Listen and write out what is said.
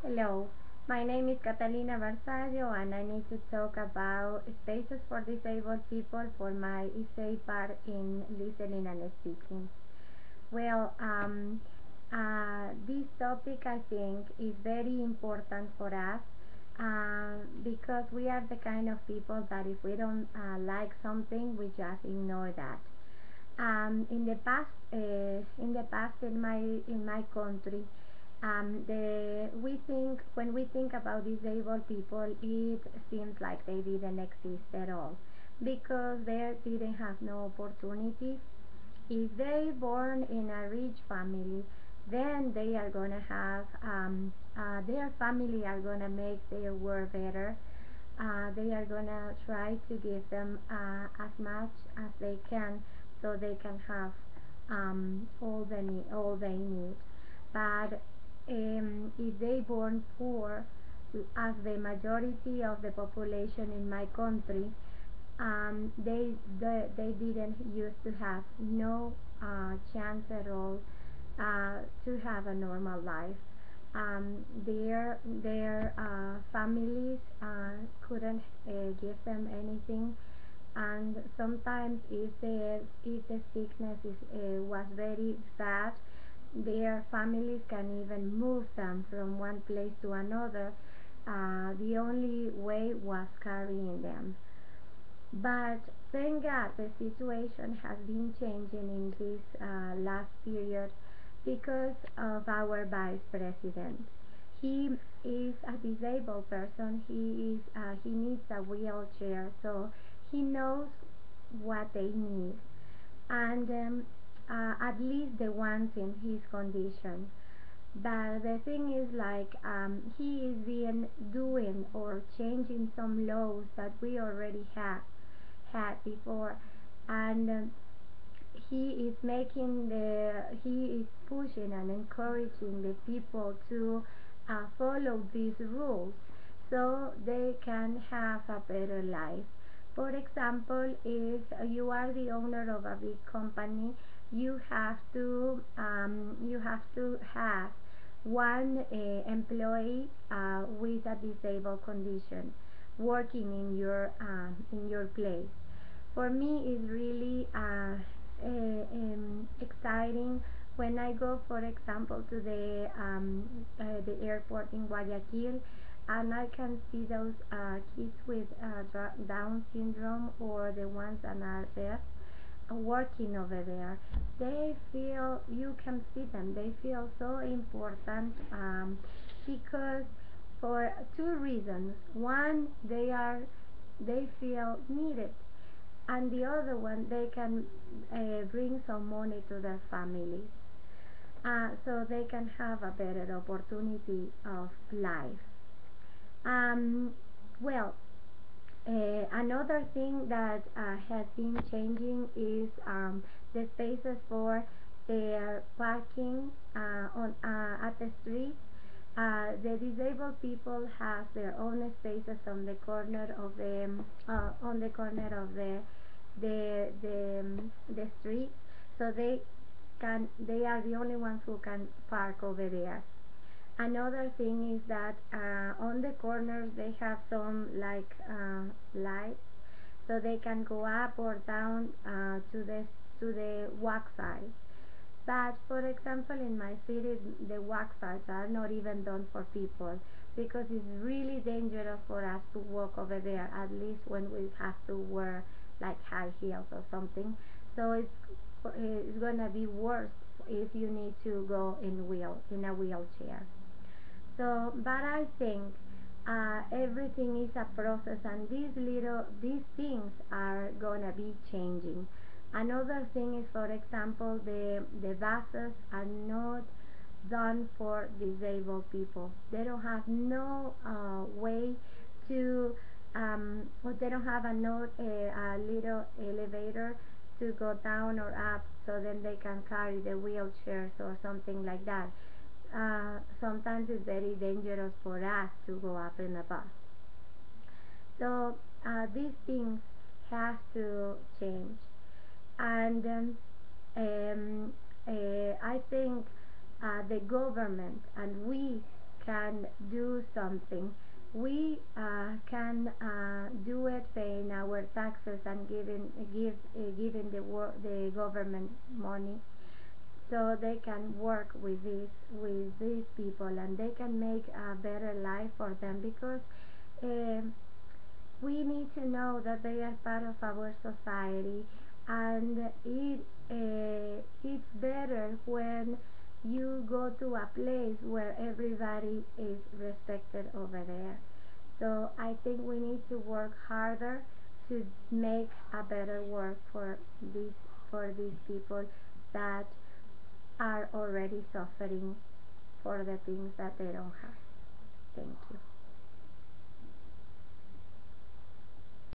Hello, my name is Catalina Barsallo and I need to talk about spaces for disabled people for my essay part in listening and speaking. Well, this topic I think is very important for us because we are the kind of people that if we don't like something, we just ignore that. In the past in my country, we think when we think about disabled people, it seems like they didn't exist at all because they didn't have no opportunities. If they born in a rich family, then they are gonna have their family are gonna make their world better. They are gonna try to give them as much as they can so they can have all they need. But if they born poor, as the majority of the population in my country, they didn't used to have no chance at all to have a normal life. Their families couldn't give them anything, and sometimes if the sickness was very bad, their families can even move them from one place to another. The only way was carrying them. But thank God the situation has been changing in this last period because of our vice president. He is a disabled person. He needs a wheelchair, so he knows what they need, and at least the ones in his condition. But the thing is, like, he is being doing or changing some laws that we already had before, and he is pushing and encouraging the people to follow these rules so they can have a better life. For example, if you are the owner of a big company, you have to have one employee with a disabled condition working in your place. For me, it's really exciting when I go, for example, to the airport in Guayaquil, and I can see those kids with Down syndrome or the ones that are deaf working over there. They feel, you can see them, they feel so important because for two reasons. One, they feel needed, and the other one, they can bring some money to their families, so they can have a better opportunity of life. um, well, another thing that has been changing is the spaces for their parking at the street. The disabled people have their own spaces on the corner of the street, so they are the only ones who can park over there. Another thing is that on the corners they have some like lights, so they can go up or down to the walk side. But for example, in my city, the walk sides are not even done for people because it's really dangerous for us to walk over there. At least when we have to wear like high heels or something. So it's gonna be worse if you need to go in a wheelchair. So, but I think everything is a process, and these things are gonna be changing. Another thing is, for example, the buses are not done for disabled people. They don't have no way to, or they don't have a little elevator to go down or up, so then they can carry the wheelchairs or something like that. Sometimes it's very dangerous for us to go up in a bus. So these things have to change, and I think the government and we can do something. We can do it paying our taxes and giving the government money, so they can work with these people, and they can make a better life for them, because um, we need to know that they are part of our society, and it's better when you go to a place where everybody is respected over there. So I think we need to work harder to make a better work these people that are already suffering for the things that they don't have. Thank you.